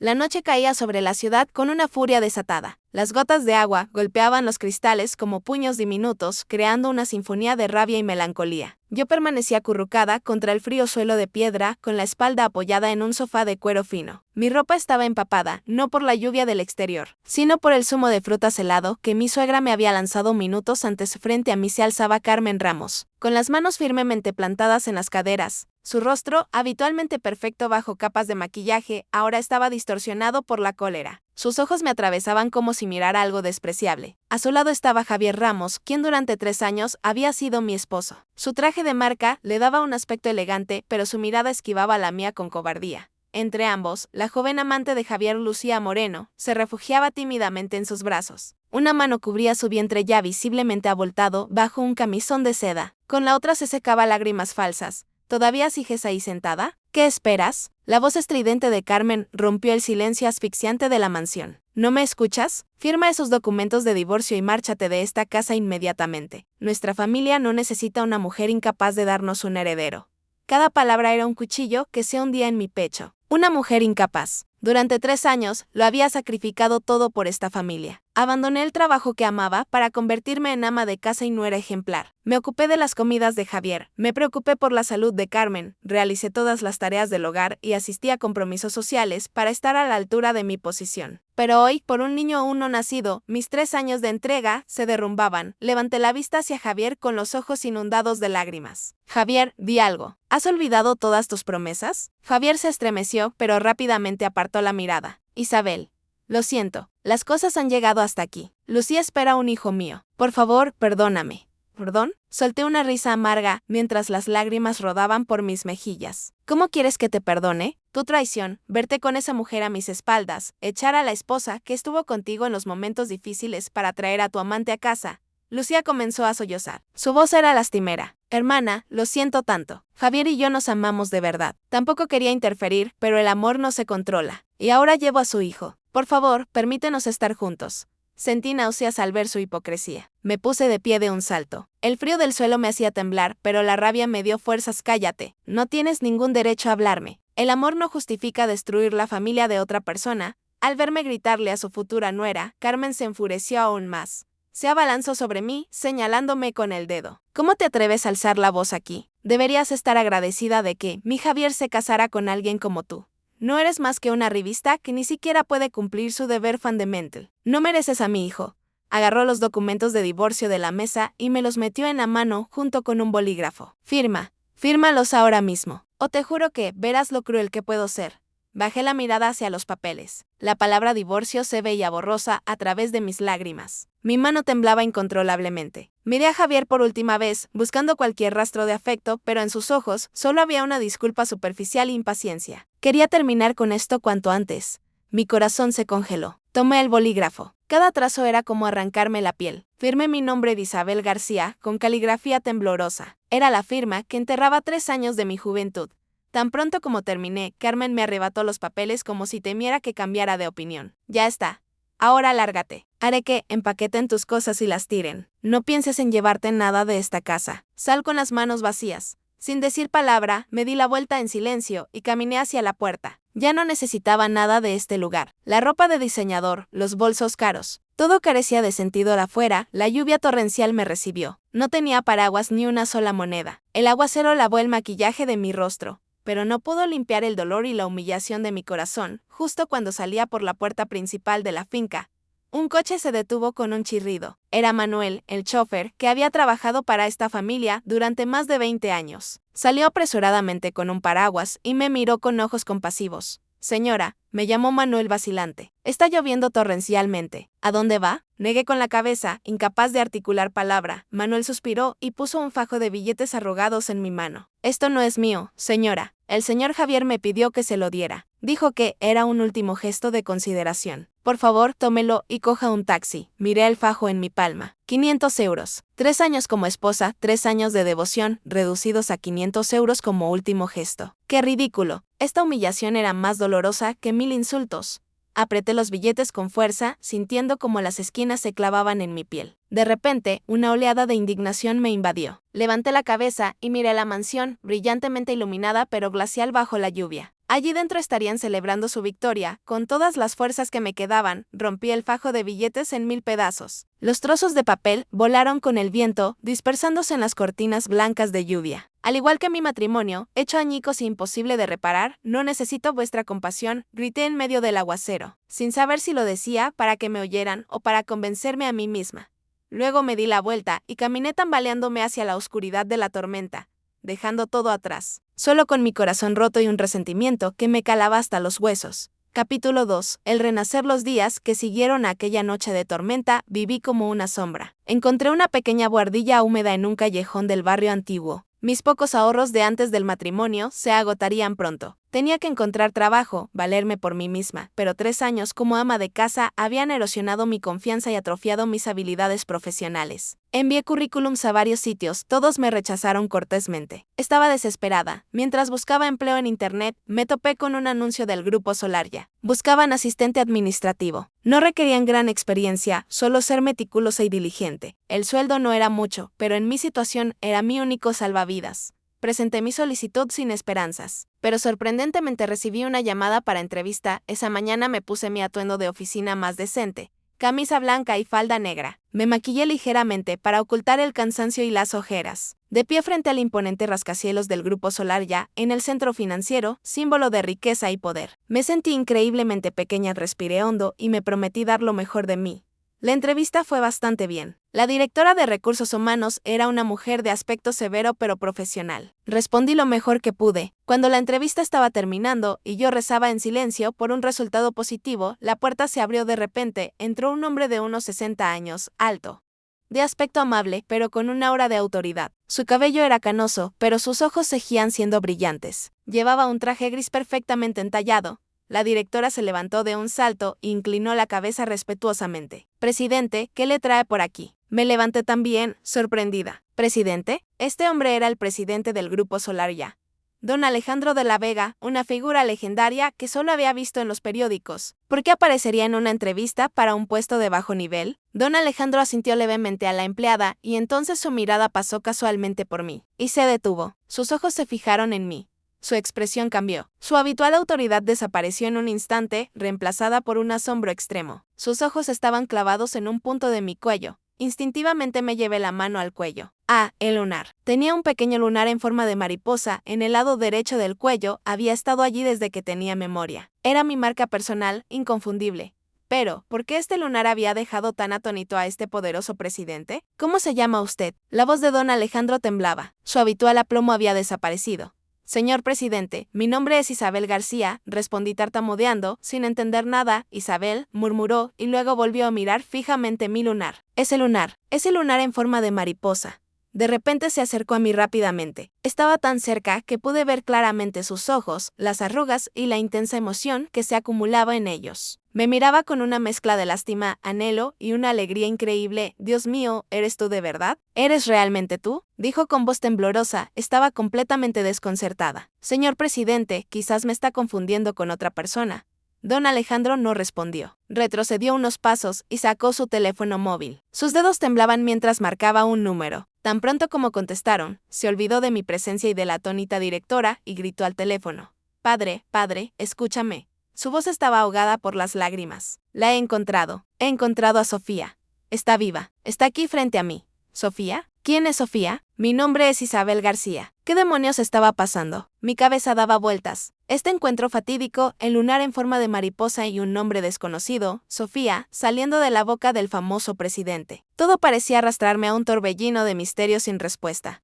La noche caía sobre la ciudad con una furia desatada. Las gotas de agua golpeaban los cristales como puños diminutos, creando una sinfonía de rabia y melancolía. Yo permanecía acurrucada contra el frío suelo de piedra, con la espalda apoyada en un sofá de cuero fino. Mi ropa estaba empapada, no por la lluvia del exterior, sino por el zumo de frutas helado que mi suegra me había lanzado minutos antes. Frente a mí se alzaba Carmen Ramos, con las manos firmemente plantadas en las caderas. Su rostro, habitualmente perfecto bajo capas de maquillaje, ahora estaba distorsionado por la cólera. Sus ojos me atravesaban como si mirara algo despreciable. A su lado estaba Javier Ramos, quien durante 3 años había sido mi esposo. Su traje de marca le daba un aspecto elegante, pero su mirada esquivaba la mía con cobardía. Entre ambos, la joven amante de Javier, Lucía Moreno, se refugiaba tímidamente en sus brazos. Una mano cubría su vientre ya visiblemente abultado bajo un camisón de seda. Con la otra se secaba lágrimas falsas. ¿Todavía sigues ahí sentada? ¿Qué esperas? La voz estridente de Carmen rompió el silencio asfixiante de la mansión. ¿No me escuchas? Firma esos documentos de divorcio y márchate de esta casa inmediatamente. Nuestra familia no necesita una mujer incapaz de darnos un heredero. Cada palabra era un cuchillo que se hundía en mi pecho. Una mujer incapaz. Durante 3 años lo había sacrificado todo por esta familia. Abandoné el trabajo que amaba para convertirme en ama de casa y nuera ejemplar. Me ocupé de las comidas de Javier, me preocupé por la salud de Carmen, realicé todas las tareas del hogar y asistí a compromisos sociales para estar a la altura de mi posición. Pero hoy, por un niño aún no nacido, mis 3 años de entrega se derrumbaban. Levanté la vista hacia Javier con los ojos inundados de lágrimas. Javier, di algo. ¿Has olvidado todas tus promesas? Javier se estremeció, pero rápidamente apartó la mirada. Isabel. Lo siento, las cosas han llegado hasta aquí. Lucía espera un hijo mío. Por favor, perdóname. ¿Perdón? Solté una risa amarga mientras las lágrimas rodaban por mis mejillas. ¿Cómo quieres que te perdone? Tu traición, verte con esa mujer a mis espaldas, echar a la esposa que estuvo contigo en los momentos difíciles para traer a tu amante a casa. Lucía comenzó a sollozar. Su voz era lastimera. Hermana, lo siento tanto. Javier y yo nos amamos de verdad. Tampoco quería interferir, pero el amor no se controla. Y ahora llevo a su hijo. Por favor, permítenos estar juntos. Sentí náuseas al ver su hipocresía. Me puse de pie de un salto. El frío del suelo me hacía temblar, pero la rabia me dio fuerzas. Cállate. No tienes ningún derecho a hablarme. El amor no justifica destruir la familia de otra persona. Al verme gritarle a su futura nuera, Carmen se enfureció aún más. Se abalanzó sobre mí, señalándome con el dedo. ¿Cómo te atreves a alzar la voz aquí? Deberías estar agradecida de que mi Javier se casara con alguien como tú. No eres más que una revista que ni siquiera puede cumplir su deber fundamental. No mereces a mi hijo. Agarró los documentos de divorcio de la mesa y me los metió en la mano junto con un bolígrafo. Firma. Fírmalos ahora mismo. O te juro que verás lo cruel que puedo ser. Bajé la mirada hacia los papeles. La palabra divorcio se veía borrosa a través de mis lágrimas. Mi mano temblaba incontrolablemente. Miré a Javier por última vez, buscando cualquier rastro de afecto, pero en sus ojos solo había una disculpa superficial e impaciencia. Quería terminar con esto cuanto antes. Mi corazón se congeló. Tomé el bolígrafo. Cada trazo era como arrancarme la piel. Firmé mi nombre de Isabel García con caligrafía temblorosa. Era la firma que enterraba 3 años de mi juventud. Tan pronto como terminé, Carmen me arrebató los papeles como si temiera que cambiara de opinión. Ya está. Ahora lárgate. Haré que empaqueten tus cosas y las tiren. No pienses en llevarte nada de esta casa. Sal con las manos vacías. Sin decir palabra, me di la vuelta en silencio y caminé hacia la puerta. Ya no necesitaba nada de este lugar. La ropa de diseñador, los bolsos caros. Todo carecía de sentido afuera. La lluvia torrencial me recibió. No tenía paraguas ni una sola moneda. El aguacero lavó el maquillaje de mi rostro, pero no pudo limpiar el dolor y la humillación de mi corazón. Justo cuando salía por la puerta principal de la finca, un coche se detuvo con un chirrido. Era Manuel, el chofer, que había trabajado para esta familia durante más de 20 años. Salió apresuradamente con un paraguas y me miró con ojos compasivos. Señora, me llamó Manuel vacilante. Está lloviendo torrencialmente. ¿A dónde va? Negué con la cabeza, incapaz de articular palabra. Manuel suspiró y puso un fajo de billetes arrugados en mi mano. Esto no es mío, señora. El señor Javier me pidió que se lo diera. Dijo que era un último gesto de consideración. Por favor, tómelo y coja un taxi. Miré el fajo en mi palma. 500 euros. 3 años como esposa, 3 años de devoción, reducidos a 500 euros como último gesto. ¡Qué ridículo! Esta humillación era más dolorosa que 1000 insultos. Apreté los billetes con fuerza, sintiendo como las esquinas se clavaban en mi piel. De repente, una oleada de indignación me invadió. Levanté la cabeza y miré la mansión, brillantemente iluminada pero glacial bajo la lluvia. Allí dentro estarían celebrando su victoria. Con todas las fuerzas que me quedaban, rompí el fajo de billetes en 1000 pedazos. Los trozos de papel volaron con el viento, dispersándose en las cortinas blancas de lluvia. Al igual que mi matrimonio, hecho añicos e imposible de reparar, no necesito vuestra compasión, grité en medio del aguacero, sin saber si lo decía para que me oyeran o para convencerme a mí misma. Luego me di la vuelta y caminé tambaleándome hacia la oscuridad de la tormenta, dejando todo atrás, solo con mi corazón roto y un resentimiento que me calaba hasta los huesos. Capítulo 2. El renacer. Los días que siguieron a aquella noche de tormenta, viví como una sombra. Encontré una pequeña buhardilla húmeda en un callejón del barrio antiguo. Mis pocos ahorros de antes del matrimonio se agotarían pronto. Tenía que encontrar trabajo, valerme por mí misma, pero 3 años como ama de casa habían erosionado mi confianza y atrofiado mis habilidades profesionales. Envié currículums a varios sitios, todos me rechazaron cortésmente. Estaba desesperada. Mientras buscaba empleo en internet, me topé con un anuncio del Grupo Solaria. Buscaban asistente administrativo. No requerían gran experiencia, solo ser meticulosa y diligente. El sueldo no era mucho, pero en mi situación era mi único salvavidas. Presenté mi solicitud sin esperanzas, pero sorprendentemente recibí una llamada para entrevista. Esa mañana me puse mi atuendo de oficina más decente, camisa blanca y falda negra. Me maquillé ligeramente para ocultar el cansancio y las ojeras. De pie frente al imponente rascacielos del Grupo Solaria, en el centro financiero, símbolo de riqueza y poder. Me sentí increíblemente pequeña, respiré hondo y me prometí dar lo mejor de mí. La entrevista fue bastante bien. La directora de Recursos Humanos era una mujer de aspecto severo pero profesional. Respondí lo mejor que pude. Cuando la entrevista estaba terminando y yo rezaba en silencio por un resultado positivo, la puerta se abrió de repente. Entró un hombre de unos 60 años, alto, de aspecto amable, pero con un aura de autoridad. Su cabello era canoso, pero sus ojos seguían siendo brillantes. Llevaba un traje gris perfectamente entallado. La directora se levantó de un salto e inclinó la cabeza respetuosamente. «Presidente, ¿qué le trae por aquí?» Me levanté también, sorprendida. «¿Presidente?» Este hombre era el presidente del Grupo Solaria, don Alejandro de la Vega, una figura legendaria que solo había visto en los periódicos. ¿Por qué aparecería en una entrevista para un puesto de bajo nivel? Don Alejandro asintió levemente a la empleada y entonces su mirada pasó casualmente por mí. Y se detuvo. Sus ojos se fijaron en mí. Su expresión cambió. Su habitual autoridad desapareció en un instante, reemplazada por un asombro extremo. Sus ojos estaban clavados en un punto de mi cuello. Instintivamente me llevé la mano al cuello. Ah, el lunar. Tenía un pequeño lunar en forma de mariposa en el lado derecho del cuello. Había estado allí desde que tenía memoria. Era mi marca personal, inconfundible. Pero, ¿por qué este lunar había dejado tan atónito a este poderoso presidente? ¿Cómo se llama usted? La voz de don Alejandro temblaba. Su habitual aplomo había desaparecido. Señor presidente, mi nombre es Isabel García, respondí tartamudeando, sin entender nada. Isabel, murmuró, y luego volvió a mirar fijamente mi lunar. Ese lunar en forma de mariposa. De repente se acercó a mí rápidamente. Estaba tan cerca que pude ver claramente sus ojos, las arrugas y la intensa emoción que se acumulaba en ellos. Me miraba con una mezcla de lástima, anhelo y una alegría increíble. «Dios mío, ¿eres tú de verdad? ¿Eres realmente tú?», dijo con voz temblorosa. Estaba completamente desconcertada. «Señor presidente, quizás me está confundiendo con otra persona». Don Alejandro no respondió. Retrocedió unos pasos y sacó su teléfono móvil. Sus dedos temblaban mientras marcaba un número. Tan pronto como contestaron, se olvidó de mi presencia y de la atónita directora y gritó al teléfono. «Padre, padre, escúchame». Su voz estaba ahogada por las lágrimas. «La he encontrado. He encontrado a Sofía. Está viva. Está aquí frente a mí». «¿Sofía? ¿Quién es Sofía?» «Mi nombre es Isabel García». ¿Qué demonios estaba pasando? Mi cabeza daba vueltas. Este encuentro fatídico, el lunar en forma de mariposa y un nombre desconocido, Sofía, saliendo de la boca del famoso presidente. Todo parecía arrastrarme a un torbellino de misterio sin respuesta.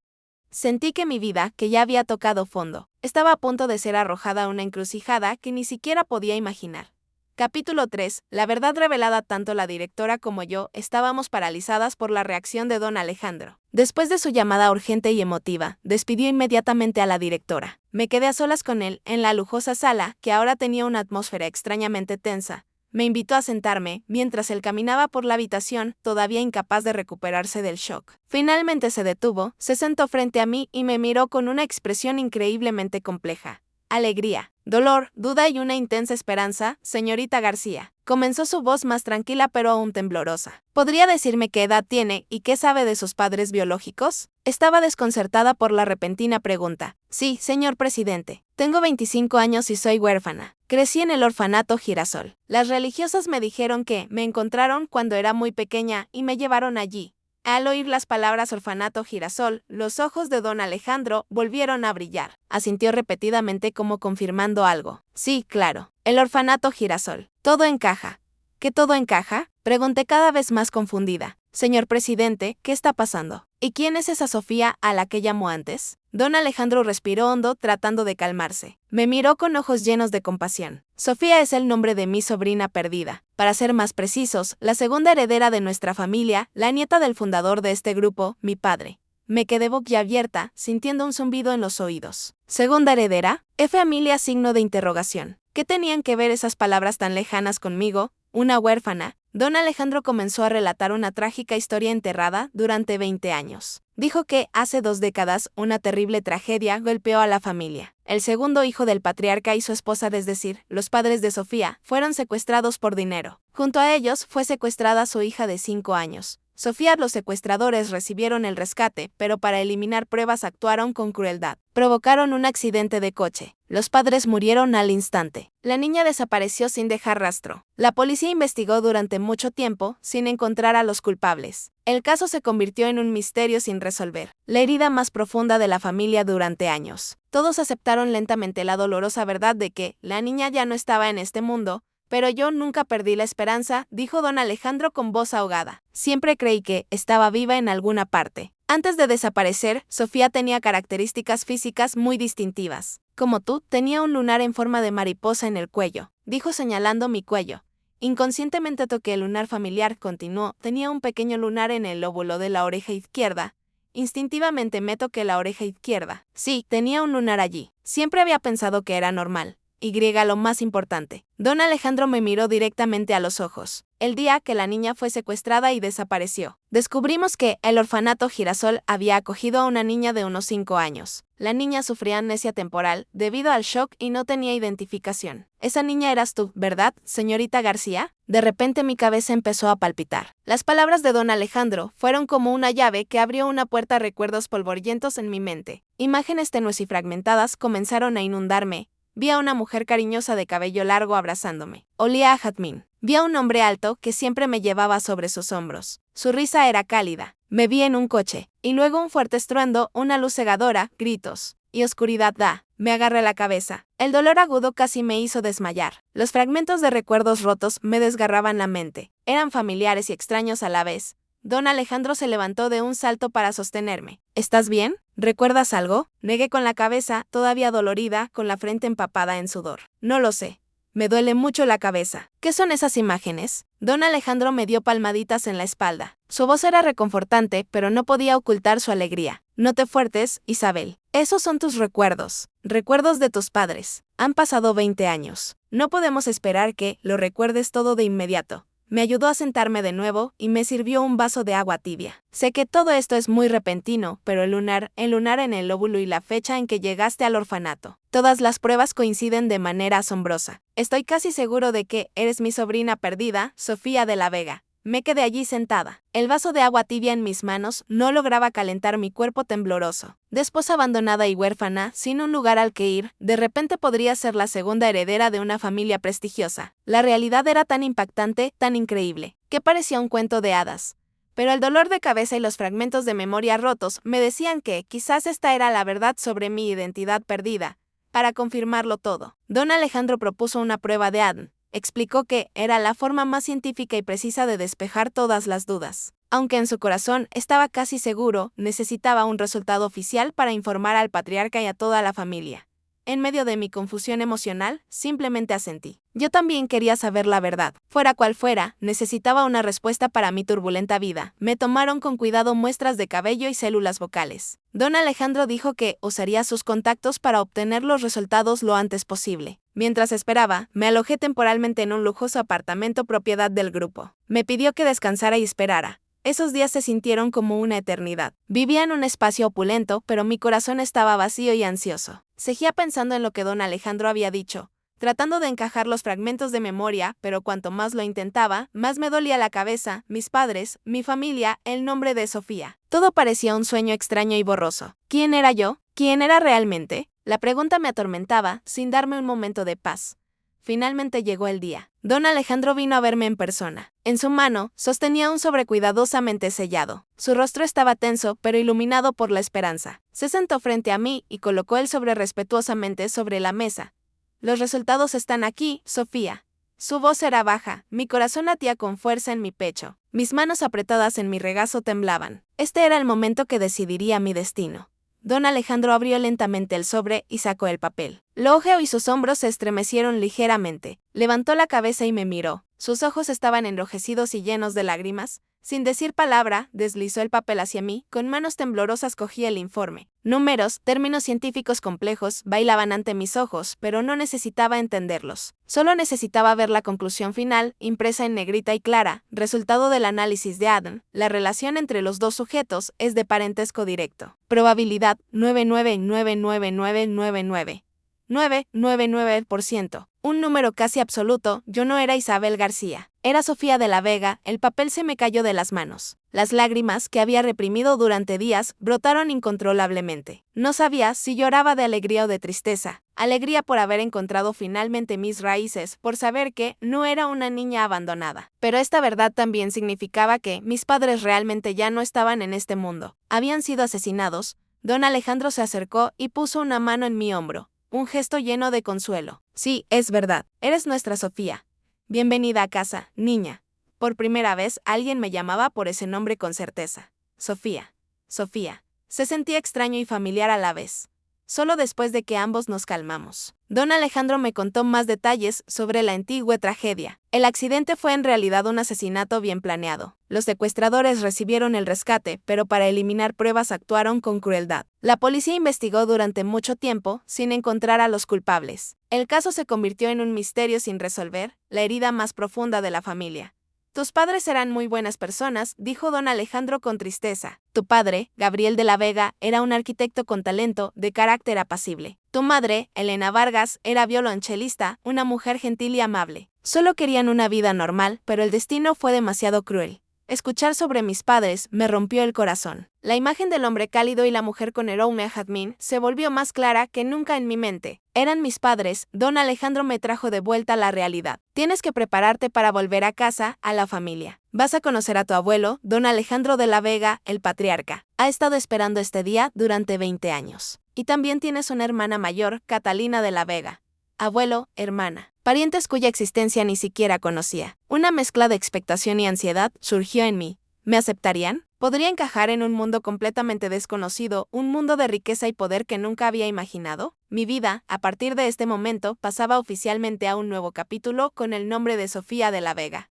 Sentí que mi vida, que ya había tocado fondo, estaba a punto de ser arrojada a una encrucijada que ni siquiera podía imaginar. Capítulo 3. La verdad revelada. Tanto la directora como yo estábamos paralizadas por la reacción de don Alejandro. Después de su llamada urgente y emotiva, despidió inmediatamente a la directora. Me quedé a solas con él en la lujosa sala, que ahora tenía una atmósfera extrañamente tensa. Me invitó a sentarme, mientras él caminaba por la habitación, todavía incapaz de recuperarse del shock. Finalmente se detuvo, se sentó frente a mí y me miró con una expresión increíblemente compleja. Alegría, dolor, duda y una intensa esperanza. «Señorita García», comenzó su voz más tranquila pero aún temblorosa. «¿Podría decirme qué edad tiene y qué sabe de sus padres biológicos?» Estaba desconcertada por la repentina pregunta. «Sí, señor presidente». Tengo 25 años y soy huérfana. Crecí en el orfanato Girasol. Las religiosas me dijeron que me encontraron cuando era muy pequeña y me llevaron allí. Al oír las palabras orfanato Girasol, los ojos de don Alejandro volvieron a brillar. Asintió repetidamente como confirmando algo. Sí, claro. El orfanato Girasol. Todo encaja. ¿Qué todo encaja? Pregunté cada vez más confundida. Señor presidente, ¿qué está pasando? ¿Y quién es esa Sofía a la que llamó antes? Don Alejandro respiró hondo tratando de calmarse. Me miró con ojos llenos de compasión. Sofía es el nombre de mi sobrina perdida. Para ser más precisos, la segunda heredera de nuestra familia, la nieta del fundador de este grupo, mi padre. Me quedé boquiabierta, sintiendo un zumbido en los oídos. ¿Segunda heredera? Familia signo de interrogación. ¿Qué tenían que ver esas palabras tan lejanas conmigo? Una huérfana. Don Alejandro comenzó a relatar una trágica historia enterrada durante 20 años. Dijo que, hace 2 décadas, una terrible tragedia golpeó a la familia. El segundo hijo del patriarca y su esposa, es decir, los padres de Sofía, fueron secuestrados por dinero. Junto a ellos fue secuestrada su hija de 5 años. Sofía, los secuestradores recibieron el rescate, pero para eliminar pruebas actuaron con crueldad. Provocaron un accidente de coche. Los padres murieron al instante. La niña desapareció sin dejar rastro. La policía investigó durante mucho tiempo, sin encontrar a los culpables. El caso se convirtió en un misterio sin resolver, la herida más profunda de la familia durante años. Todos aceptaron lentamente la dolorosa verdad de que la niña ya no estaba en este mundo, pero yo nunca perdí la esperanza, dijo don Alejandro con voz ahogada. Siempre creí que estaba viva en alguna parte. Antes de desaparecer, Sofía tenía características físicas muy distintivas. Como tú, tenía un lunar en forma de mariposa en el cuello, dijo señalando mi cuello. Inconscientemente toqué el lunar familiar, continuó. Tenía un pequeño lunar en el lóbulo de la oreja izquierda. Instintivamente me toqué la oreja izquierda. Sí, tenía un lunar allí. Siempre había pensado que era normal. Lo más importante. Don Alejandro me miró directamente a los ojos. El día que la niña fue secuestrada y desapareció, descubrimos que el orfanato Girasol había acogido a una niña de unos 5 años. La niña sufría amnesia temporal debido al shock y no tenía identificación. Esa niña eras tú, ¿verdad, señorita García? De repente mi cabeza empezó a palpitar. Las palabras de don Alejandro fueron como una llave que abrió una puerta a recuerdos polvorientos en mi mente. Imágenes tenues y fragmentadas comenzaron a inundarme. Vi a una mujer cariñosa de cabello largo abrazándome. Olía a jazmín. Vi a un hombre alto que siempre me llevaba sobre sus hombros. Su risa era cálida. Me vi en un coche. Y luego un fuerte estruendo, una luz cegadora, gritos. Y oscuridad Me agarré la cabeza. El dolor agudo casi me hizo desmayar. Los fragmentos de recuerdos rotos me desgarraban la mente. Eran familiares y extraños a la vez. Don Alejandro se levantó de un salto para sostenerme. ¿Estás bien? ¿Recuerdas algo? Negué con la cabeza, todavía dolorida, con la frente empapada en sudor. No lo sé. Me duele mucho la cabeza. ¿Qué son esas imágenes? Don Alejandro me dio palmaditas en la espalda. Su voz era reconfortante, pero no podía ocultar su alegría. No te fuertes, Isabel. Esos son tus recuerdos. Recuerdos de tus padres. Han pasado 20 años. No podemos esperar que lo recuerdes todo de inmediato. Me ayudó a sentarme de nuevo y me sirvió un vaso de agua tibia. Sé que todo esto es muy repentino, pero el lunar en el lóbulo y la fecha en que llegaste al orfanato. Todas las pruebas coinciden de manera asombrosa. Estoy casi seguro de que eres mi sobrina perdida, Sofía de la Vega. Me quedé allí sentada. El vaso de agua tibia en mis manos no lograba calentar mi cuerpo tembloroso. De esposa abandonada y huérfana, sin un lugar al que ir, de repente podría ser la segunda heredera de una familia prestigiosa. La realidad era tan impactante, tan increíble, que parecía un cuento de hadas. Pero el dolor de cabeza y los fragmentos de memoria rotos me decían que quizás esta era la verdad sobre mi identidad perdida. Para confirmarlo todo, don Alejandro propuso una prueba de ADN. Explicó que era la forma más científica y precisa de despejar todas las dudas. Aunque en su corazón estaba casi seguro, necesitaba un resultado oficial para informar al patriarca y a toda la familia. En medio de mi confusión emocional, simplemente asentí. Yo también quería saber la verdad. Fuera cual fuera, necesitaba una respuesta para mi turbulenta vida. Me tomaron con cuidado muestras de cabello y células vocales. Don Alejandro dijo que usaría sus contactos para obtener los resultados lo antes posible. Mientras esperaba, me alojé temporalmente en un lujoso apartamento propiedad del grupo. Me pidió que descansara y esperara. Esos días se sintieron como una eternidad. Vivía en un espacio opulento, pero mi corazón estaba vacío y ansioso. Seguía pensando en lo que don Alejandro había dicho, tratando de encajar los fragmentos de memoria, pero cuanto más lo intentaba, más me dolía la cabeza, mis padres, mi familia, el nombre de Sofía. Todo parecía un sueño extraño y borroso. ¿Quién era yo? ¿Quién era realmente? La pregunta me atormentaba, sin darme un momento de paz. Finalmente llegó el día. Don Alejandro vino a verme en persona. En su mano, sostenía un sobre cuidadosamente sellado. Su rostro estaba tenso, pero iluminado por la esperanza. Se sentó frente a mí y colocó el sobre respetuosamente sobre la mesa. Los resultados están aquí, Sofía. Su voz era baja, mi corazón latía con fuerza en mi pecho. Mis manos apretadas en mi regazo temblaban. Este era el momento que decidiría mi destino. Don Alejandro abrió lentamente el sobre y sacó el papel. Lo hojeó y sus hombros se estremecieron ligeramente. Levantó la cabeza y me miró. Sus ojos estaban enrojecidos y llenos de lágrimas. Sin decir palabra, deslizó el papel hacia mí, con manos temblorosas cogí el informe. Números, términos científicos complejos, bailaban ante mis ojos, pero no necesitaba entenderlos. Solo necesitaba ver la conclusión final, impresa en negrita y clara, resultado del análisis de Adam. La relación entre los dos sujetos es de parentesco directo. Probabilidad 99,99999. 9,99%. Un número casi absoluto. Yo no era Isabel García. Era Sofía de la Vega. El papel se me cayó de las manos. Las lágrimas, que había reprimido durante días, brotaron incontrolablemente. No sabía si lloraba de alegría o de tristeza. Alegría por haber encontrado finalmente mis raíces, por saber que no era una niña abandonada. Pero esta verdad también significaba que mis padres realmente ya no estaban en este mundo. Habían sido asesinados. Don Alejandro se acercó y puso una mano en mi hombro. Un gesto lleno de consuelo. Sí, es verdad. Eres nuestra Sofía. Bienvenida a casa, niña. Por primera vez alguien me llamaba por ese nombre con certeza. Sofía. Sofía. Se sentía extraño y familiar a la vez. Solo después de que ambos nos calmamos. Don Alejandro me contó más detalles sobre la antigua tragedia. El accidente fue en realidad un asesinato bien planeado. Los secuestradores recibieron el rescate, pero para eliminar pruebas actuaron con crueldad. La policía investigó durante mucho tiempo, sin encontrar a los culpables. El caso se convirtió en un misterio sin resolver, la herida más profunda de la familia. Tus padres eran muy buenas personas, dijo don Alejandro con tristeza. Tu padre, Gabriel de la Vega, era un arquitecto con talento, de carácter apacible. Tu madre, Elena Vargas, era violonchelista, una mujer gentil y amable. Solo querían una vida normal, pero el destino fue demasiado cruel. Escuchar sobre mis padres me rompió el corazón. La imagen del hombre cálido y la mujer con aroma jazmín se volvió más clara que nunca en mi mente. Eran mis padres. Don Alejandro me trajo de vuelta a la realidad. Tienes que prepararte para volver a casa, a la familia. Vas a conocer a tu abuelo, don Alejandro de la Vega, el patriarca. Ha estado esperando este día durante 20 años. Y también tienes una hermana mayor, Catalina de la Vega. Abuelo, hermana. Parientes cuya existencia ni siquiera conocía. Una mezcla de expectación y ansiedad surgió en mí. ¿Me aceptarían? ¿Podría encajar en un mundo completamente desconocido, un mundo de riqueza y poder que nunca había imaginado? Mi vida, a partir de este momento, pasaba oficialmente a un nuevo capítulo con el nombre de Sofía de la Vega.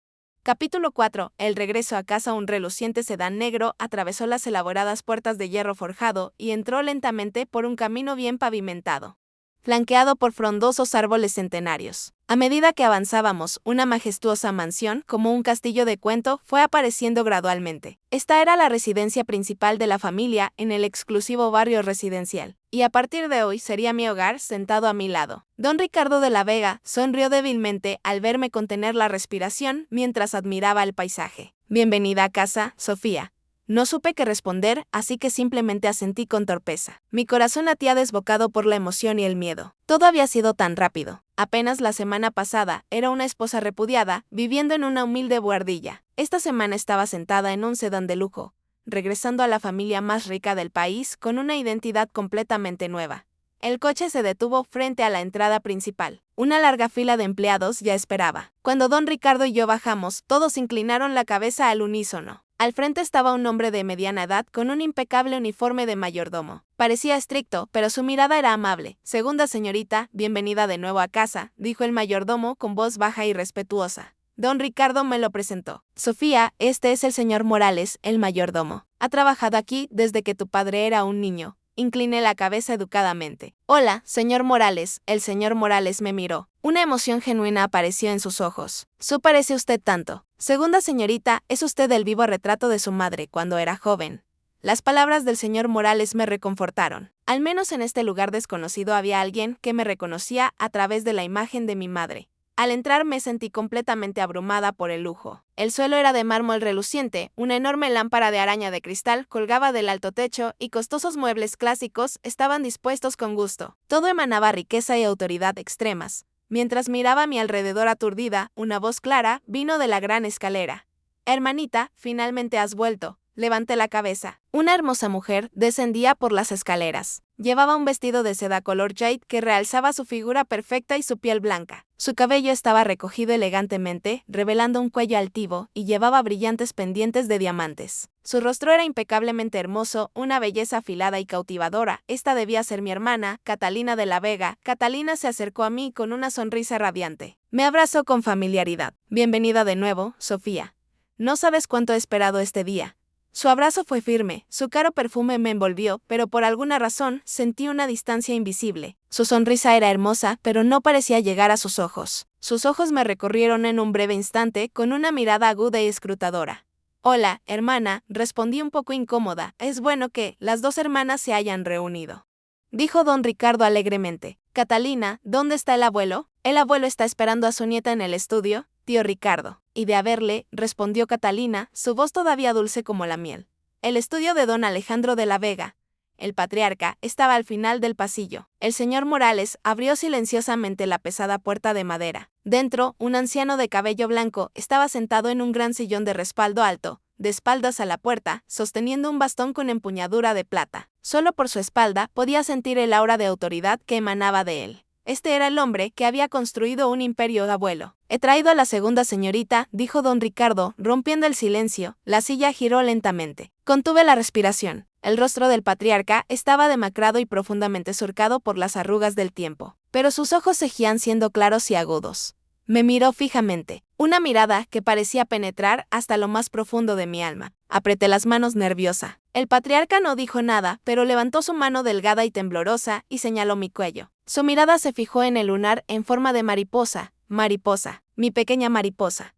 Capítulo 4. El regreso a casa. Un reluciente sedán negro atravesó las elaboradas puertas de hierro forjado y entró lentamente por un camino bien pavimentado, flanqueado por frondosos árboles centenarios. A medida que avanzábamos, una majestuosa mansión, como un castillo de cuento, fue apareciendo gradualmente. Esta era la residencia principal de la familia en el exclusivo barrio residencial, y a partir de hoy sería mi hogar sentado a mi lado. Don Ricardo de la Vega sonrió débilmente al verme contener la respiración mientras admiraba el paisaje. Bienvenida a casa, Sofía. No supe qué responder, así que simplemente asentí con torpeza. Mi corazón latía desbocado por la emoción y el miedo. Todo había sido tan rápido. Apenas la semana pasada, era una esposa repudiada, viviendo en una humilde buhardilla. Esta semana estaba sentada en un sedán de lujo, regresando a la familia más rica del país con una identidad completamente nueva. El coche se detuvo frente a la entrada principal. Una larga fila de empleados ya esperaba. Cuando don Ricardo y yo bajamos, todos inclinaron la cabeza al unísono. Al frente estaba un hombre de mediana edad con un impecable uniforme de mayordomo. Parecía estricto, pero su mirada era amable. Segunda señorita, bienvenida de nuevo a casa, dijo el mayordomo con voz baja y respetuosa. Don Ricardo me lo presentó. Sofía, este es el señor Morales, el mayordomo. Ha trabajado aquí desde que tu padre era un niño. Incliné la cabeza educadamente. Hola, señor Morales. El señor Morales me miró. Una emoción genuina apareció en sus ojos. Su parece usted tanto. Segunda señorita, es usted el vivo retrato de su madre cuando era joven. Las palabras del señor Morales me reconfortaron. Al menos en este lugar desconocido había alguien que me reconocía a través de la imagen de mi madre. Al entrar me sentí completamente abrumada por el lujo. El suelo era de mármol reluciente, una enorme lámpara de araña de cristal colgaba del alto techo y costosos muebles clásicos estaban dispuestos con gusto. Todo emanaba riqueza y autoridad extremas. Mientras miraba a mi alrededor aturdida, una voz clara vino de la gran escalera. «Hermanita, finalmente has vuelto». Levanté la cabeza. Una hermosa mujer descendía por las escaleras. Llevaba un vestido de seda color jade que realzaba su figura perfecta y su piel blanca. Su cabello estaba recogido elegantemente, revelando un cuello altivo, y llevaba brillantes pendientes de diamantes. Su rostro era impecablemente hermoso, una belleza afilada y cautivadora. Esta debía ser mi hermana, Catalina de la Vega. Catalina se acercó a mí con una sonrisa radiante. Me abrazó con familiaridad. «Bienvenida de nuevo, Sofía. No sabes cuánto he esperado este día». Su abrazo fue firme, su caro perfume me envolvió, pero por alguna razón sentí una distancia invisible. Su sonrisa era hermosa, pero no parecía llegar a sus ojos. Sus ojos me recorrieron en un breve instante con una mirada aguda y escrutadora. «Hola, hermana», respondí un poco incómoda. «Es bueno que las dos hermanas se hayan reunido», dijo don Ricardo alegremente. «Catalina, ¿dónde está el abuelo?» «El abuelo está esperando a su nieta en el estudio, tío Ricardo». «Y de haberle», respondió Catalina, su voz todavía dulce como la miel. El estudio de don Alejandro de la Vega, el patriarca, estaba al final del pasillo. El señor Morales abrió silenciosamente la pesada puerta de madera. Dentro, un anciano de cabello blanco estaba sentado en un gran sillón de respaldo alto, de espaldas a la puerta, sosteniendo un bastón con empuñadura de plata. Solo por su espalda podía sentir el aura de autoridad que emanaba de él. Este era el hombre que había construido un imperio abuelo. «He traído a la segunda señorita», dijo don Ricardo, rompiendo el silencio. La silla giró lentamente. Contuve la respiración. El rostro del patriarca estaba demacrado y profundamente surcado por las arrugas del tiempo, pero sus ojos seguían siendo claros y agudos. Me miró fijamente, una mirada que parecía penetrar hasta lo más profundo de mi alma. Apreté las manos nerviosa. El patriarca no dijo nada, pero levantó su mano delgada y temblorosa y señaló mi cuello. Su mirada se fijó en el lunar en forma de mariposa. «Mariposa, mi pequeña mariposa».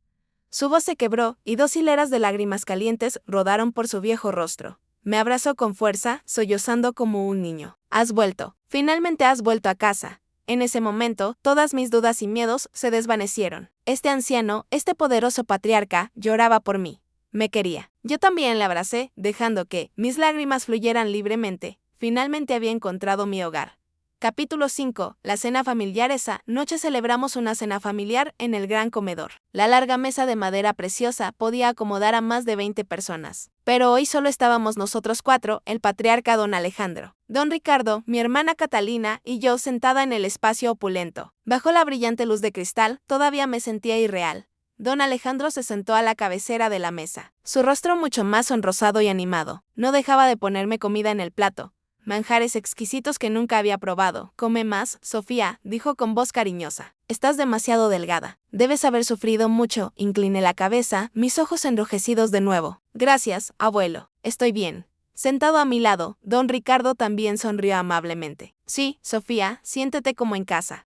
Su voz se quebró y dos hileras de lágrimas calientes rodaron por su viejo rostro. Me abrazó con fuerza, sollozando como un niño. «Has vuelto. Finalmente has vuelto a casa». En ese momento, todas mis dudas y miedos se desvanecieron. Este anciano, este poderoso patriarca, lloraba por mí. Me quería. Yo también le abracé, dejando que mis lágrimas fluyeran libremente. Finalmente había encontrado mi hogar. Capítulo 5. La cena familiar. Esa noche celebramos una cena familiar en el gran comedor. La larga mesa de madera preciosa podía acomodar a más de 20 personas. Pero hoy solo estábamos nosotros cuatro, el patriarca don Alejandro, don Ricardo, mi hermana Catalina y yo sentada en el espacio opulento. Bajo la brillante luz de cristal, todavía me sentía irreal. Don Alejandro se sentó a la cabecera de la mesa. Su rostro mucho más sonrosado y animado. No dejaba de ponerme comida en el plato. Manjares exquisitos que nunca había probado. «Come más, Sofía», dijo con voz cariñosa. «Estás demasiado delgada. Debes haber sufrido mucho». Incliné la cabeza, mis ojos enrojecidos de nuevo. «Gracias, abuelo. Estoy bien». Sentado a mi lado, don Ricardo también sonrió amablemente. «Sí, Sofía, siéntete como en casa».